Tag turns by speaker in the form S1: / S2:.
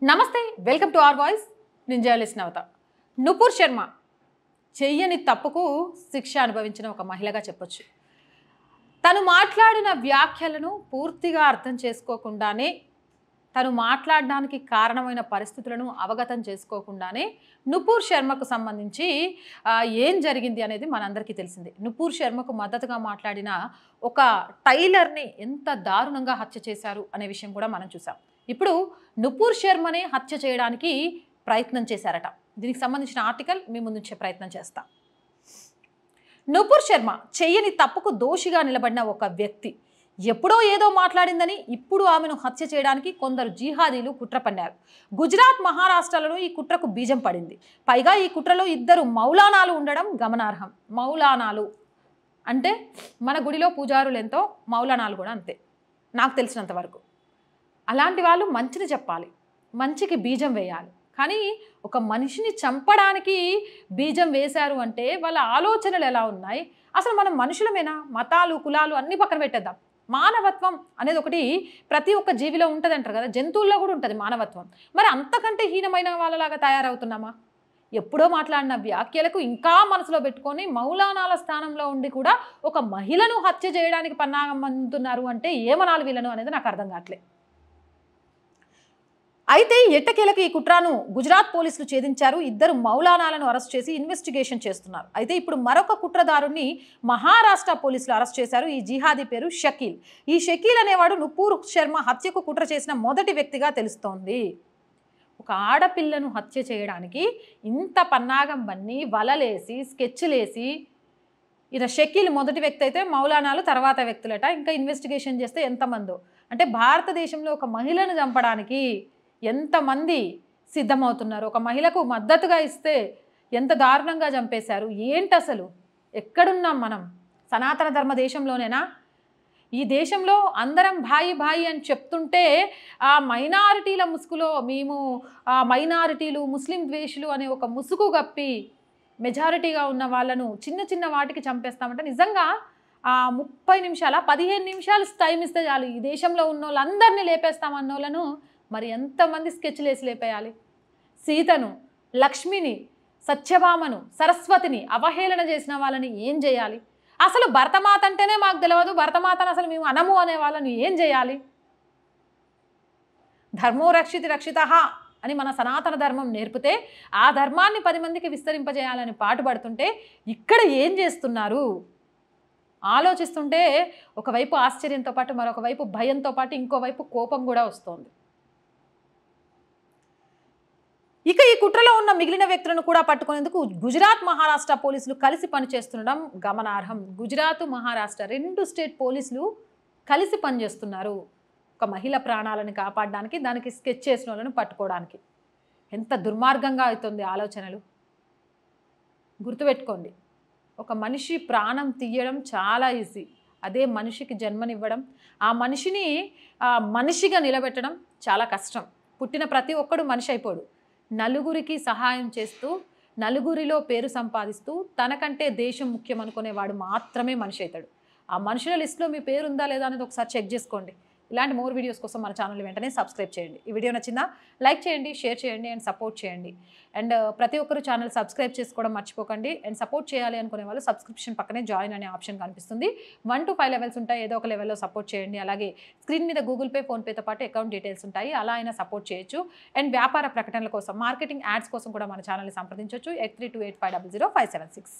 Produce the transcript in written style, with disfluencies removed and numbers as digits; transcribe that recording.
S1: నమస్తే welcome to our voice నేను journalist నవత నుపూర్ శర్మ చెయ్యని తప్పుకు శిక్ష అనుభవించిన ఒక మహిళగా చెప్పొచ్చు. తను మాట్లాడిన వ్యాఖ్యలను పూర్తిగా అర్థం చేసుకోకుండానే తను మాట్లాడడానికి కారణమైన పరిస్థితులను అవగతం చేసుకోకుండానే నుపూర్ శర్మకు సంబంధించి ఏం జరిగింది అనేది మనందరికీ తెలిసిందే. నుపూర్ శర్మకు మద్దతుగా మాట్లాడిన ఒక టైలర్ని ఎంత దారుణంగా హత్య చేశారు అనే విషయం కూడా మనం చూసాం. ఇప్పుడు నుపూర్ శర్మనే హత్య చేయడానికి ప్రయత్నం చేశారట. దీనికి సంబంధించిన ఆర్టికల్ మీ ముందుంచే ప్రయత్నం చేస్తా. నుపూర్ శర్మ చెయ్యని తప్పుకు దోషిగా నిలబడిన ఒక వ్యక్తి ఎప్పుడో ఏదో మాట్లాడిందని ఇప్పుడు ఆమెను హత్య చేయడానికి కొందరు జిహాదీలు కుట్ర పన్నారు. గుజరాత్, మహారాష్ట్రలలో ఈ కుట్రకు బీజం పడింది. పైగా ఈ కుట్రలో 2 మౌలానాలు ఉండడం గమనార్హం. మౌలానాలు అంటే మన గుడిలో పూజారులు ఎంతో మౌలానాలు కూడా అంతే నాకు తెలిసినంత వరకు. అలాంటి వాళ్ళు మంచిని చెప్పాలి, మంచికి బీజం వేయాలి. కానీ ఒక మనిషిని చంపడానికి బీజం వేశారు అంటే వాళ్ళ ఆలోచనలు ఎలా ఉన్నాయి? అసలు మనం మనుషులమేనా? మతాలు, కులాలు అన్నీ పక్కన పెట్టేద్దాం. మానవత్వం అనేది ఒకటి ప్రతి ఒక్క జీవిలో ఉంటుంది అంటారు కదా, జంతువుల్లో కూడా ఉంటుంది మానవత్వం. మరి అంతకంటే హీనమైన వాళ్ళలాగా తయారవుతున్నామా? ఎప్పుడో మాట్లాడిన వ్యాఖ్యలకు ఇంకా మనసులో పెట్టుకొని మౌలానాల స్థానంలో ఉండి కూడా ఒక మహిళను హత్య చేయడానికి పన్నాగం అందుతున్నారు అంటే ఏమనాలి వీళ్ళను అనేది నాకు అర్థం కావట్లేదు. అయితే ఎట్టకేలకు ఈ కుట్రను గుజరాత్ పోలీసులు ఛేదించారు. 2 మౌలానాలను అరెస్ట్ చేసి ఇన్వెస్టిగేషన్ చేస్తున్నారు. అయితే ఇప్పుడు మరొక కుట్రదారుని మహారాష్ట్ర పోలీసులు అరెస్ట్ చేశారు. ఈ జిహాదీ పేరు షకీల్. ఈ షకీల్ అనేవాడు నుపూర్ శర్మ హత్యకు కుట్ర చేసిన మొదటి వ్యక్తిగా తెలుస్తోంది. ఒక ఆడపిల్లను హత్య చేయడానికి ఇంత పన్నాగం బన్ని వలలేసి స్కెచ్లేసి ఈయన షకీల్ మొదటి వ్యక్తి అయితే మౌలానాలు తర్వాత వ్యక్తులట. ఇంకా ఇన్వెస్టిగేషన్ చేస్తే ఎంతమందో. అంటే భారతదేశంలో ఒక మహిళను చంపడానికి ఎంతమంది సిద్ధమవుతున్నారు? ఒక మహిళకు మద్దతుగా ఇస్తే ఎంత దారుణంగా చంపేశారు. ఏంటి అసలు? ఎక్కడున్నాం మనం? సనాతన ధర్మ దేశంలోనేనా? ఈ దేశంలో అందరం భాయి భాయి అని చెప్తుంటే ఆ మైనారిటీల ముసుగులో మేము మైనారిటీలు, ముస్లిం ద్వేషులు అనే ఒక ముసుగు గప్పి మెజారిటీగా ఉన్న వాళ్ళను చిన్న చిన్న వాటికి చంపేస్తామంటే నిజంగా 30 నిమిషాల 15 నిమిషాలు టైం ఇస్తే చాలు ఈ దేశంలో ఉన్న వాళ్ళందరినీ లేపేస్తామన్న వాళ్ళను మరి ఎంతమంది స్కెచ్లు వేసి లేపేయాలి? సీతను, లక్ష్మిని, సత్యభామను, సరస్వతిని అవహేళన చేసిన వాళ్ళని ఏం చేయాలి? అసలు భరతమాత అంటేనే మాకు తెలియదు, భరతమాతను అసలు మేము అనము అనే వాళ్ళని ఏం చేయాలి? ధర్మో రక్షితి రక్షితః అని మన సనాతన ధర్మం నేర్పితే ఆ ధర్మాన్ని 10 మందికి విస్తరింపజేయాలని పాటుపడుతుంటే ఇక్కడ ఏం చేస్తున్నారు? ఆలోచిస్తుంటే ఒకవైపు ఆశ్చర్యంతో పాటు మరొక వైపు భయంతో పాటు ఇంకోవైపు కోపం కూడా వస్తుంది. ఇక ఈ కుట్రలో ఉన్న మిగిలిన వ్యక్తులను కూడా పట్టుకునేందుకు గుజరాత్, మహారాష్ట్ర పోలీసులు కలిసి పనిచేస్తుండడం గమనార్హం. గుజరాత్, మహారాష్ట్ర 2 స్టేట్ పోలీసులు కలిసి పనిచేస్తున్నారు ఒక మహిళ ప్రాణాలను కాపాడడానికి, దానికి స్కెచ్ చేసిన వాళ్ళను పట్టుకోవడానికి. ఎంత దుర్మార్గంగా అవుతుంది ఆలోచనలు. గుర్తుపెట్టుకోండి, ఒక మనిషి ప్రాణం తీయడం చాలా ఈజీ. అదే మనిషికి జన్మనివ్వడం, ఆ మనిషిని మనిషిగా నిలబెట్టడం చాలా కష్టం. పుట్టిన ప్రతి ఒక్కడు మనిషి అయిపోడు. నలుగురికి సహాయం చేస్తూ, నలుగురిలో పేరు సంపాదిస్తూ తనకంటే దేశం ముఖ్యం అనుకునేవాడు మాత్రమే మనిషి అవుతాడు. ఆ మనుషుల లిస్టులో మీ పేరు ఉందా లేదా అనేది ఒకసారి చెక్ చేసుకోండి. ఇలాంటి మోర్ వీడియోస్ కోసం మన ఛానల్ వెంటనే సబ్స్క్రైబ్ చేయండి. ఈ వీడియో నచ్చిందా? లైక్ చేయండి, షేర్ చేయండి అండ్ సపోర్ట్ చేయండి. అండ్ ప్రతి ఒక్కరు ఛానల్ సబ్స్క్రైబ్ చేసుకోవడం మర్చిపోకండి. అండ్ సపోర్ట్ చేయాలి అనుకునే వాళ్ళు సబ్స్క్రిప్షన్ పక్కనే జాయిన్ అనే ఆప్షన్ కనిపిస్తుంది. 1 to 5 లెవెల్స్ ఉంటాయి. ఏదో ఒక లెవెల్లో సపోర్ట్ చేయండి. అలాగే స్క్రీన్ మీద గూగుల్ పే, ఫోన్పేతో పాటు అకౌంట్ డీటెయిల్స్ ఉంటాయి. అలా అయినా సపోర్ట్ చేయొచ్చు. అండ్ వ్యాపార ప్రకటనల కోసం, మార్కెటింగ్ యాడ్స్ కోసం కూడా మన ఛానల్ని సంప్రదించవచ్చు. 8328500576.